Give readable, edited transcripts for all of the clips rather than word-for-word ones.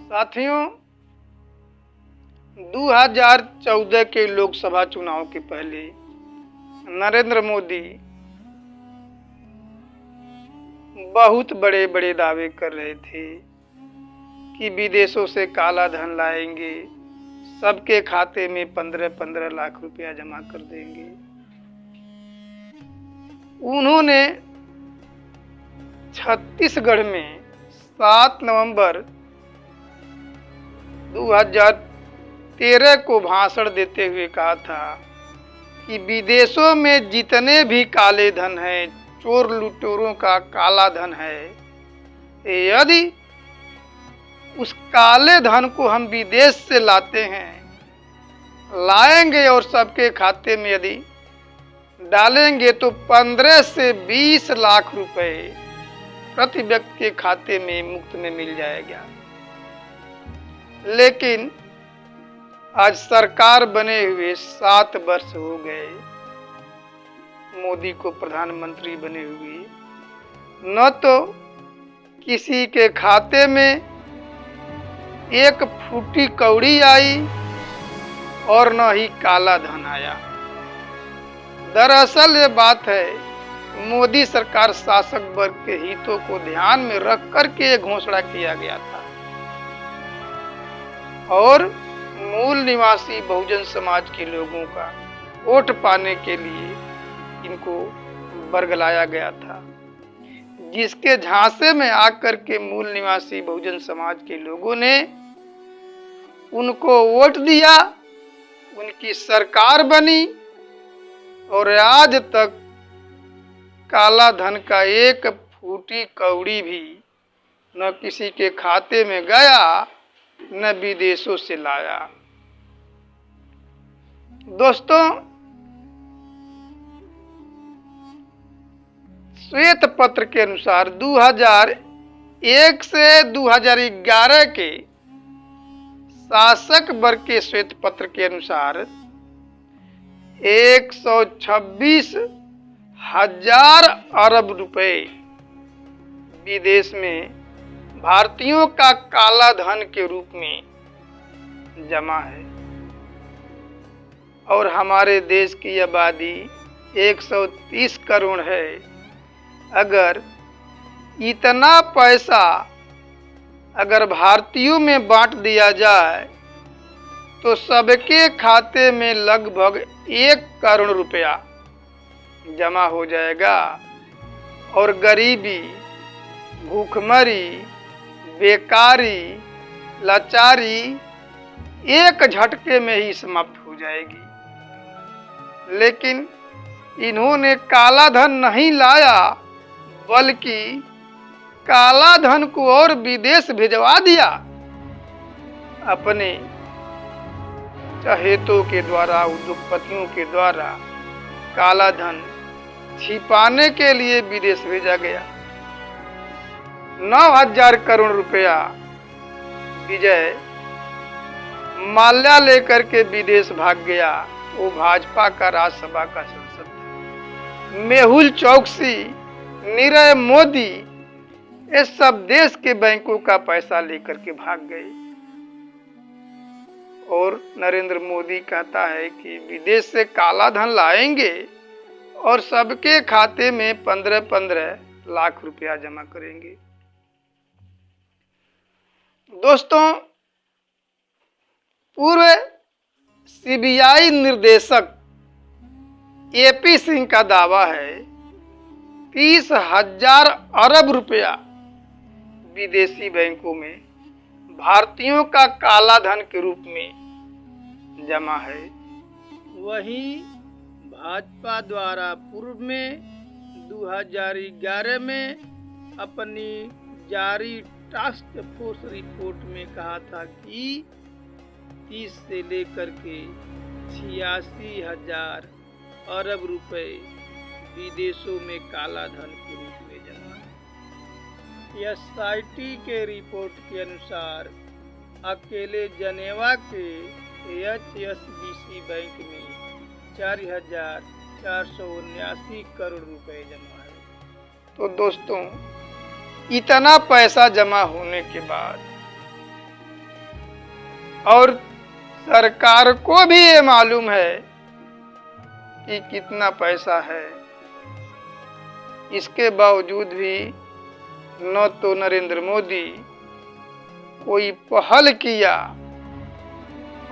साथियों, 2014 के लोकसभा चुनाव के पहले नरेंद्र मोदी बहुत बड़े बड़े दावे कर रहे थे कि विदेशों से काला धन लाएंगे, सबके खाते में 15-15 लाख रुपया जमा कर देंगे। उन्होंने छत्तीसगढ़ में 7 नवंबर 2013 को भाषण देते हुए कहा था कि विदेशों में जितने भी काले धन है, चोर लुटेरों का काला धन है, यदि उस काले धन को हम विदेश से लाएंगे और सबके खाते में यदि डालेंगे तो 15 से 20 लाख रुपए प्रति व्यक्ति के खाते में मुफ्त में मिल जाएगा। लेकिन आज सरकार बने हुए 7 वर्ष हो गए, मोदी को प्रधानमंत्री बने हुए, न तो किसी के खाते में एक फूटी कौड़ी आई और न ही काला धन आया। दरअसल ये बात है, मोदी सरकार शासक वर्ग के हितों को ध्यान में रख करके ये घोषणा किया गया था और मूल निवासी बहुजन समाज के लोगों का वोट पाने के लिए इनको बरगलाया गया था, जिसके झांसे में आकर के मूल निवासी बहुजन समाज के लोगों ने उनको वोट दिया, उनकी सरकार बनी और आज तक काला धन का एक फूटी कौड़ी भी न किसी के खाते में गया न विदेशों से लाया। दोस्तों, श्वेत पत्र के अनुसार 2001 से 2011 के शासक वर्ग के श्वेत पत्र के अनुसार 126,000 अरब रुपए विदेश में भारतीयों का काला धन के रूप में जमा है और हमारे देश की आबादी 130 करोड़ है। अगर इतना पैसा अगर भारतीयों में बांट दिया जाए तो सबके खाते में लगभग 1 करोड़ रुपया जमा हो जाएगा और गरीबी, भूखमरी, बेकारी, लाचारी एक झटके में ही समाप्त हो जाएगी। लेकिन इन्होंने काला धन नहीं लाया, बल्कि काला धन को और विदेश भिजवा दिया। अपने चहेतों के द्वारा, उद्योगपतियों के द्वारा काला धन छिपाने के लिए विदेश भेजा गया। 9,000 करोड़ रुपया विजय माल्या लेकर के विदेश भाग गया। वो भाजपा का राज्यसभा का सांसद था। मेहुल चौकसी, नीरव मोदी, ये सब देश के बैंकों का पैसा लेकर के भाग गए और नरेंद्र मोदी कहता है कि विदेश से काला धन लाएंगे और सबके खाते में 15-15 लाख रुपया जमा करेंगे। दोस्तों, पूर्व सीबीआई निर्देशक एपी सिंह का दावा है 30,000 अरब रुपया विदेशी बैंकों में भारतीयों का काला धन के रूप में जमा है। वहीं भाजपा द्वारा पूर्व में 2011 में अपनी जारी टास्क फोर्स रिपोर्ट में कहा था कि 30 से लेकर के 86,000 अरब रुपए विदेशों में काला धन के रूप में जमा है। एसआईटी के रिपोर्ट के अनुसार अकेले जनेवा के एचएसबीसी बैंक में 479 करोड़ रुपए जमा है। तो दोस्तों, इतना पैसा जमा होने के बाद और सरकार को भी ये मालूम है कि कितना पैसा है, इसके बावजूद भी न तो नरेंद्र मोदी कोई पहल किया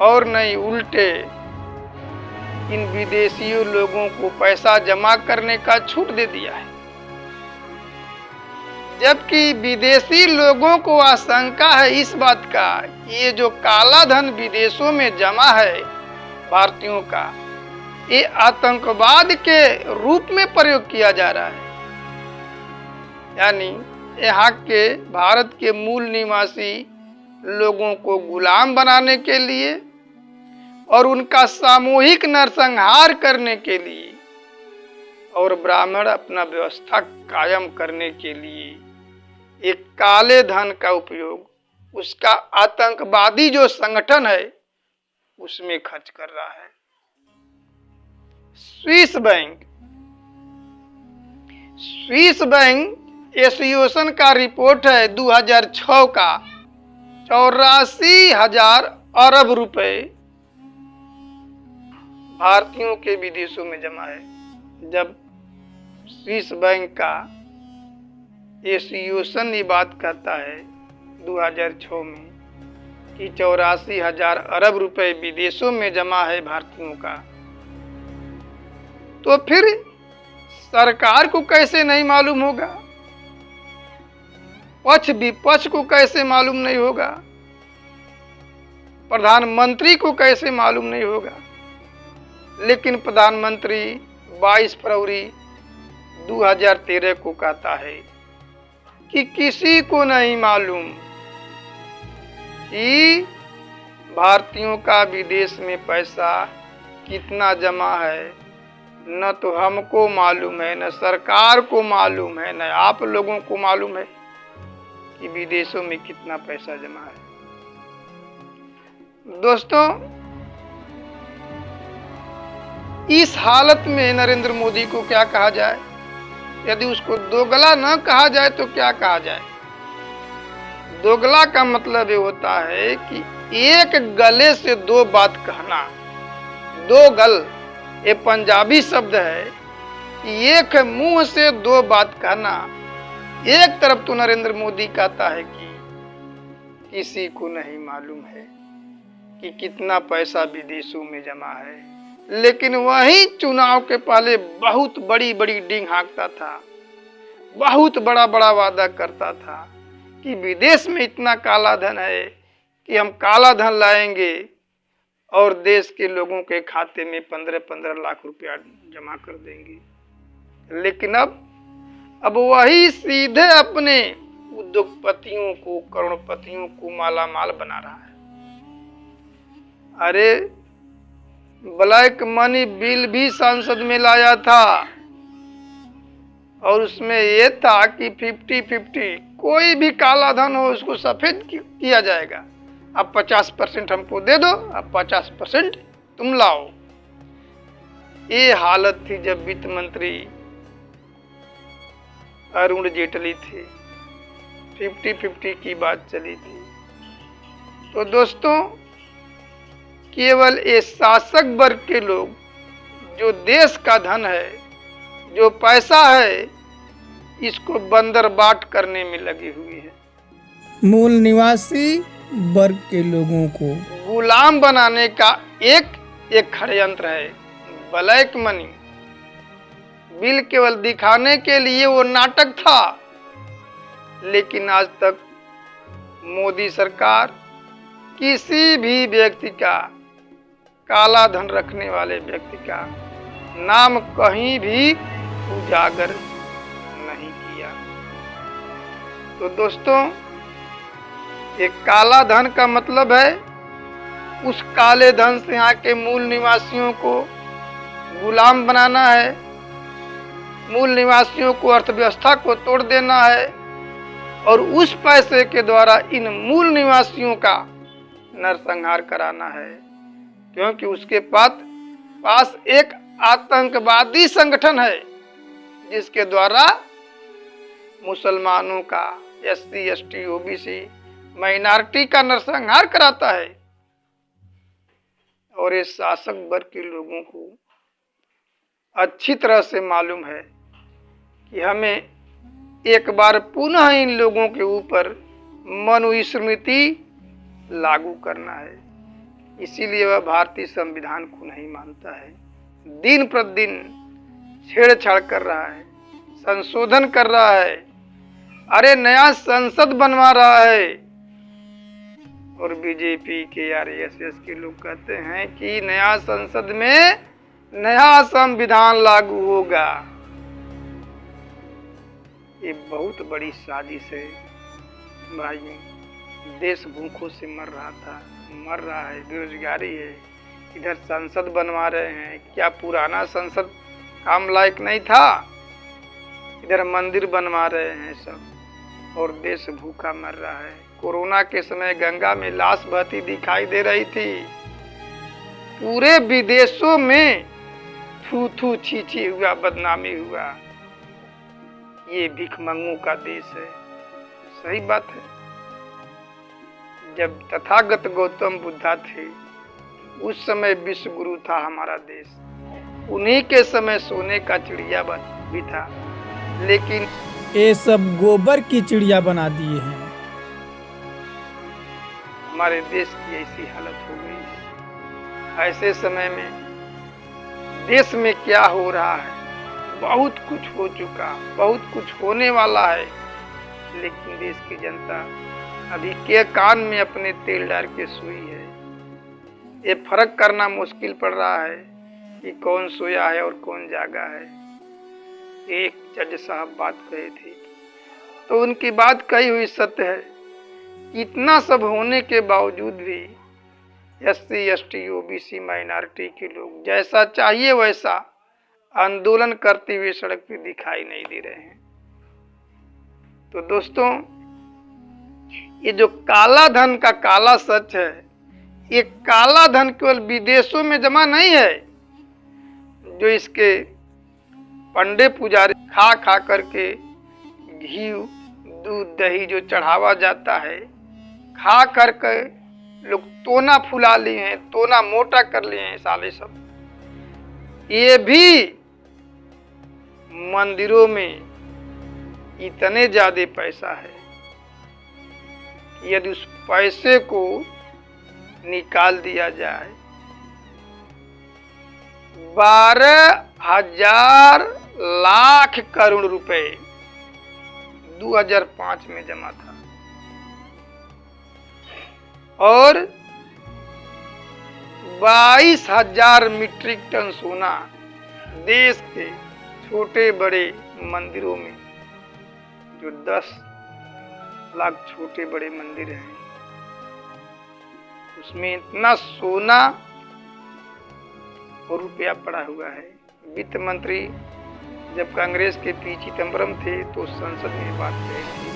और न ही उल्टे इन विदेशियों लोगों को पैसा जमा करने का छूट दे दिया है। जबकि विदेशी लोगों को आशंका है इस बात का कि ये जो काला धन विदेशों में जमा है भारतीयों का, ये आतंकवाद के रूप में प्रयोग किया जा रहा है। यानी यहाँ के भारत के मूल निवासी लोगों को गुलाम बनाने के लिए और उनका सामूहिक नरसंहार करने के लिए और ब्राह्मण अपना व्यवस्था कायम करने के लिए एक काले धन का उपयोग उसका आतंकवादी जो संगठन है उसमें खर्च कर रहा है। स्विस बैंक एसोसिएशन का रिपोर्ट है 2006 का, 84,000 अरब रुपए भारतीयों के विदेशों में जमा है। जब स्विस बैंक का एसोसिएशन ये बात कहता है 2006 में कि 84,000 अरब रुपए विदेशों में जमा है भारतीयों का, तो फिर सरकार को कैसे नहीं मालूम होगा? पक्ष विपक्ष को कैसे मालूम नहीं होगा? प्रधानमंत्री को कैसे मालूम नहीं होगा? लेकिन प्रधानमंत्री 22 फरवरी 2013 को कहता है कि किसी को नहीं मालूम कि भारतीयों का विदेश में पैसा कितना जमा है। न तो हमको मालूम है, न सरकार को मालूम है, न आप लोगों को मालूम है कि विदेशों में कितना पैसा जमा है। दोस्तों, इस हालत में नरेंद्र मोदी को क्या कहा जाए? यदि उसको दोगला न कहा जाए तो क्या कहा जाए? दोगला का मतलब ये होता है कि एक गले से दो बात कहना। दो गल ये पंजाबी शब्द है कि एक मुंह से दो बात कहना। एक तरफ तो नरेंद्र मोदी कहता है कि किसी को नहीं मालूम है कि कितना पैसा विदेशों में जमा है, लेकिन वही चुनाव के पहले बहुत बड़ी बड़ी डींग हाँकता था, बहुत बड़ा बड़ा वादा करता था कि विदेश में इतना काला धन है कि हम काला धन लाएंगे और देश के लोगों के खाते में 15-15 लाख रुपया जमा कर देंगे। लेकिन अब वही सीधे अपने उद्योगपतियों को, करोड़पतियों को माला माल बना रहा है। अरे, ब्लैक मनी बिल भी संसद में लाया था और उसमें ये था कि 50-50 कोई भी काला धन हो उसको सफेद किया जाएगा। अब 50% हमको दे दो, अब 50% तुम लाओ। ये हालत थी जब वित्त मंत्री अरुण जेटली थे, 50-50 की बात चली थी। तो दोस्तों, केवल ये शासक वर्ग के लोग जो देश का धन है, जो पैसा है, इसको बंदरबाट करने में लगी हुई है। मूल निवासी वर्ग के लोगों को गुलाम बनाने का एक षड्यंत्र है। ब्लैक मनी बिल केवल दिखाने के लिए वो नाटक था, लेकिन आज तक मोदी सरकार किसी भी व्यक्ति का, काला धन रखने वाले व्यक्ति का नाम कहीं भी उजागर नहीं किया। तो दोस्तों, एक काला धन का मतलब है उस काले धन से यहाँ के मूल निवासियों को गुलाम बनाना है, मूल निवासियों को, अर्थव्यवस्था को तोड़ देना है और उस पैसे के द्वारा इन मूल निवासियों का नरसंहार कराना है, क्योंकि उसके पास एक आतंकवादी संगठन है जिसके द्वारा मुसलमानों का, SC, ST, OBC, माइनॉरिटी का नरसंहार कराता है। और इस शासक वर्ग के लोगों को अच्छी तरह से मालूम है कि हमें एक बार पुनः इन लोगों के ऊपर मनुस्मृति लागू करना है। इसीलिए वह भारतीय संविधान को नहीं मानता है, दिन प्रतिदिन छेड़छाड़ कर रहा है, संशोधन कर रहा है, अरे नया संसद बनवा रहा है। और बीजेपी के RSS के लोग कहते हैं कि नया संसद में नया संविधान लागू होगा। ये बहुत बड़ी साजिश है भाइयों। देश भूखों से मर रहा है, बेरोजगारी है, इधर संसद बनवा रहे हैं। क्या पुराना संसद काम लायक नहीं था? इधर मंदिर बनवा रहे हैं सब, और देश भूखा मर रहा है। कोरोना के समय गंगा में लाश बहती दिखाई दे रही थी। पूरे विदेशों में थू थू छी छी हुआ, बदनामी हुआ। ये भिखमंगों का देश है। सही बात है। जब तथागत गौतम बुद्धा थे उस समय विश्व गुरु था हमारा देश। उन्हीं के समय सोने का चिड़िया भी था, लेकिन ये सब गोबर की चिड़िया बना दिए हैं। हमारे देश की ऐसी हालत हो गई है। ऐसे समय में देश में क्या हो रहा है? बहुत कुछ हो चुका, बहुत कुछ होने वाला है, लेकिन देश की जनता अभी के कान में अपने तेल डाल के सोई है। ये फर्क करना मुश्किल पड़ रहा है कि कौन सोया है और कौन जागा है। एक जज साहब बात कहे थे तो उनकी बात कही हुई सत्य है। इतना सब होने के बावजूद भी SC, ST, OBC, माइनॉरिटी के लोग जैसा चाहिए वैसा आंदोलन करते हुए सड़क पे दिखाई नहीं दे रहे हैं। तो दोस्तों, ये जो काला धन का काला सच है, ये काला धन केवल विदेशों में जमा नहीं है। जो इसके पंडे पुजारी खा खा करके घी, दूध, दही जो चढ़ावा जाता है, खा करके लोग तोना फुला लिए हैं, तोना मोटा कर लिए हैं साले सब। ये भी मंदिरों में इतने ज्यादा पैसा है कि यदि उस पैसे को निकाल दिया जाए 12,000 लाख करोड़ रुपए 2005 में जमा था, और 22,000 मीट्रिक टन सोना देश के छोटे बड़े मंदिरों में, जो 10 लाख छोटे बड़े मंदिर हैं, उसमें इतना सोना और रुपया पड़ा हुआ है। वित्त मंत्री जब कांग्रेस के पी चिदम्बरम थे तो संसद में बात कही थी।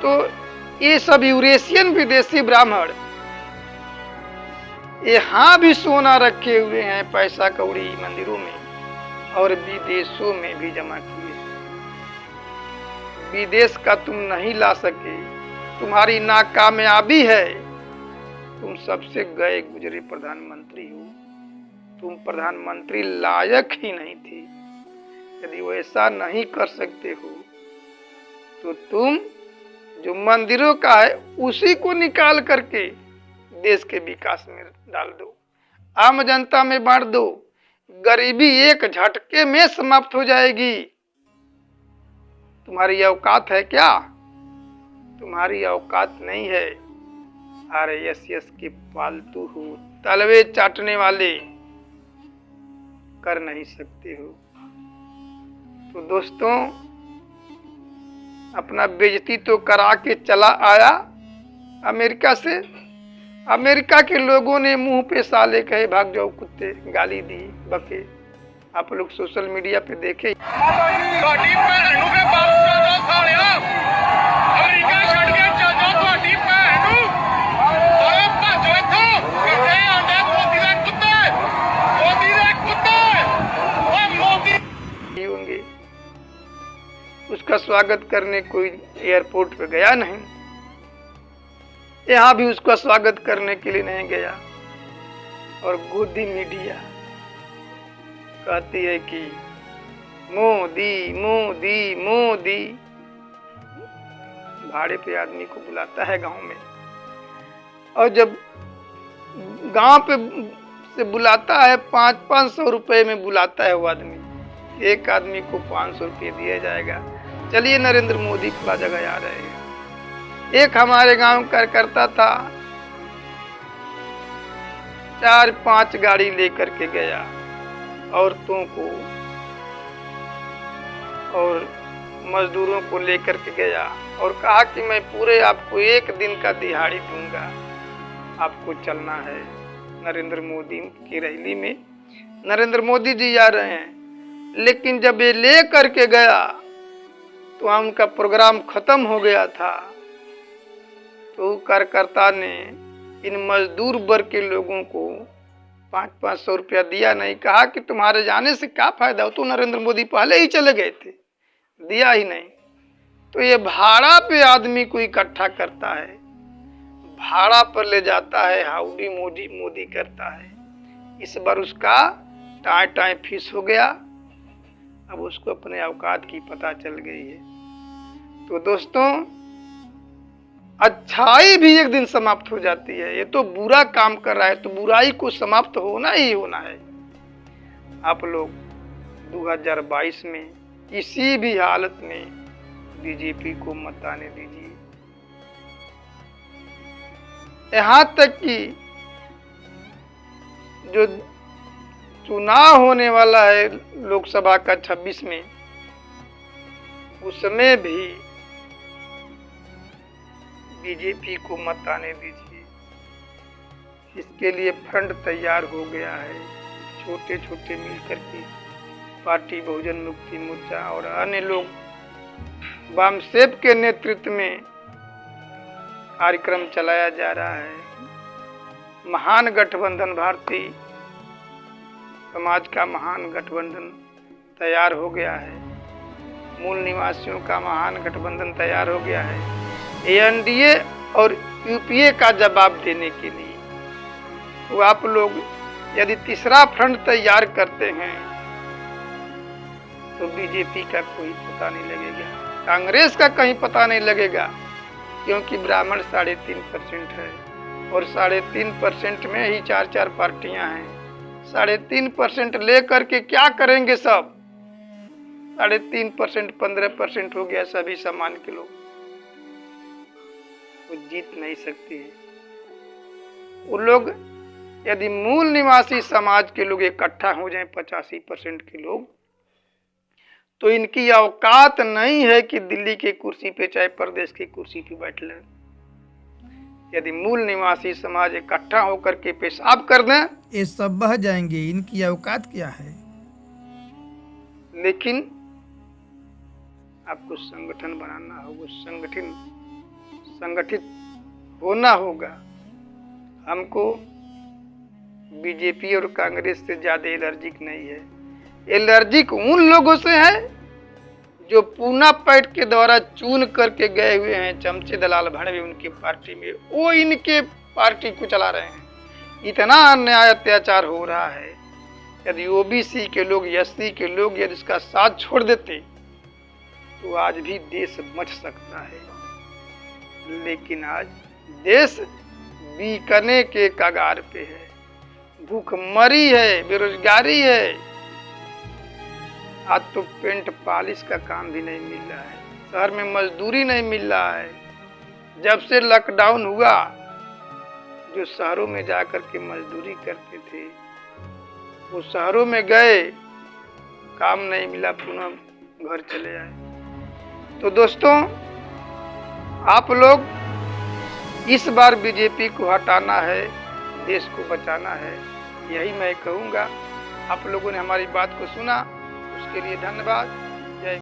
तो ये सब यूरेशियन विदेशी ब्राह्मण यहाँ भी सोना रखे हुए हैं, पैसा कौड़ी मंदिरों में, और विदेशों में भी जमा किए। विदेश का तुम नहीं ला सके, तुम्हारी नाकामयाबी है। तुम सबसे गए गुजरे प्रधानमंत्री हो, तुम प्रधानमंत्री लायक ही नहीं थे। यदि वैसा नहीं कर सकते हो तो तुम जो मंदिरों का है उसी को निकाल करके देश के विकास में डाल दो, आम जनता में बांट दो। गरीबी एक झटके में समाप्त हो जाएगी। तुम्हारी औकात है क्या? तुम्हारी औकात नहीं है। RSS के पालतू हो, तलवे चाटने वाले, कर नहीं सकते हो। तो दोस्तों, अपना बेइज्जती तो करा के चला आया अमेरिका से। अमेरिका के लोगों ने मुंह पे साले कहे, भाग जाओ कुत्ते, गाली दी, बके। आप लोग सोशल मीडिया पे देखे। उसका स्वागत करने कोई एयरपोर्ट पे गया नहीं, यहाँ भी उसका स्वागत करने के लिए नहीं गया। और गोदी मीडिया कहती है कि मोदी मोदी मोदी। भाड़े पे आदमी को बुलाता है गांव में, और जब गांव पे से बुलाता है 500-500 रुपए में बुलाता है वो आदमी। एक आदमी को 500 रुपये दिया जाएगा, चलिए नरेंद्र मोदी फला जगह आ रहे हैं। एक हमारे गांव कार्यकर्ता था, 4-5 गाड़ी लेकर के गया, औरतों को और मजदूरों को लेकर के गया और कहा कि मैं पूरे आपको 1 दिन का दिहाड़ी दूंगा, आपको चलना है नरेंद्र मोदी की रैली में। नरेंद्र मोदी जी आ रहे हैं, लेकिन जब ये ले करके गया तो उनका प्रोग्राम खत्म हो गया था। तो कार्यकर्ता ने इन मजदूर वर्ग के लोगों को 500-500 रुपया दिया नहीं, कहा कि तुम्हारे जाने से क्या फायदा हो, तो नरेंद्र मोदी पहले ही चले गए थे, दिया ही नहीं। तो ये भाड़ा पे आदमी को इकट्ठा करता है, भाड़ा पर ले जाता है, हाउडी मोदी मोदी करता है। इस बार उसका टाई फीस हो गया, अब उसको अपने औकात की पता चल गई है। तो दोस्तों, अच्छाई भी एक दिन समाप्त हो जाती है। ये तो बुरा काम कर रहा है तो बुराई को समाप्त होना ही होना है। आप लोग 2022 में किसी भी हालत में बीजेपी को मत आने दीजिए। यहाँ तक कि जो चुनाव होने वाला है लोकसभा का 26 में, उसमें भी बीजेपी को मत आने दीजिए। इसके लिए फ्रंट तैयार हो गया है, छोटे छोटे मिलकर के पार्टी बहुजन मुक्ति मोर्चा और अन्य लोग वामसेप के नेतृत्व में कार्यक्रम चलाया जा रहा है। महान गठबंधन, भारतीय समाज का महान गठबंधन तैयार हो गया है, मूल निवासियों का महान गठबंधन तैयार हो गया है एनडीए और यूपीए का जवाब देने के लिए। तो आप लोग यदि तीसरा फ्रंट तैयार करते हैं तो बीजेपी का कोई पता नहीं लगेगा, कांग्रेस का कहीं पता नहीं लगेगा, क्योंकि ब्राह्मण 3.5% है और 3.5% में ही 4 पार्टियां हैं। 3.5% लेकर के क्या करेंगे सब? 3.5% 15% हो गया सभी समान के लोग, वो जीत नहीं सकती है। वो लोग यदि मूल निवासी समाज के लोग इकट्ठा हो जाएं 85% के लोग, तो इनकी औकात नहीं है कि दिल्ली की कुर्सी पे चाहे प्रदेश की कुर्सी पे बैठ लें। यदि मूल निवासी समाज इकट्ठा होकर के पेशाब कर दें, ये सब बह जाएंगे, इनकी औकात क्या है। लेकिन आपको संगठन बनाना होगा, संगठित होना होगा। हमको बीजेपी और कांग्रेस से ज्यादा एलर्जिक नहीं है। एलर्जिक उन लोगों से है जो पूना पैठ के द्वारा चुन करके गए हुए हैं, चमचे दलाल भरे हुए उनकी पार्टी में, वो इनके पार्टी को चला रहे हैं। इतना अन्याय अत्याचार हो रहा है, यदि ओबीसी के लोग, एससी के लोग यदि इसका साथ छोड़ देते तो आज भी देश बच सकता है। लेकिन आज देश बिकने के कगार पे है, भूखमरी है, बेरोजगारी है। आज तो पेंट पॉलिश का काम भी नहीं मिल रहा है, शहर में मजदूरी नहीं मिल रहा है। जब से लॉकडाउन हुआ, जो शहरों में जाकर के मजदूरी करते थे वो शहरों में गए, काम नहीं मिला, पुनः घर चले आए। तो दोस्तों, आप लोग इस बार बीजेपी को हटाना है, देश को बचाना है, यही मैं कहूँगा। आप लोगों ने हमारी बात को सुना, उसके लिए धन्यवाद।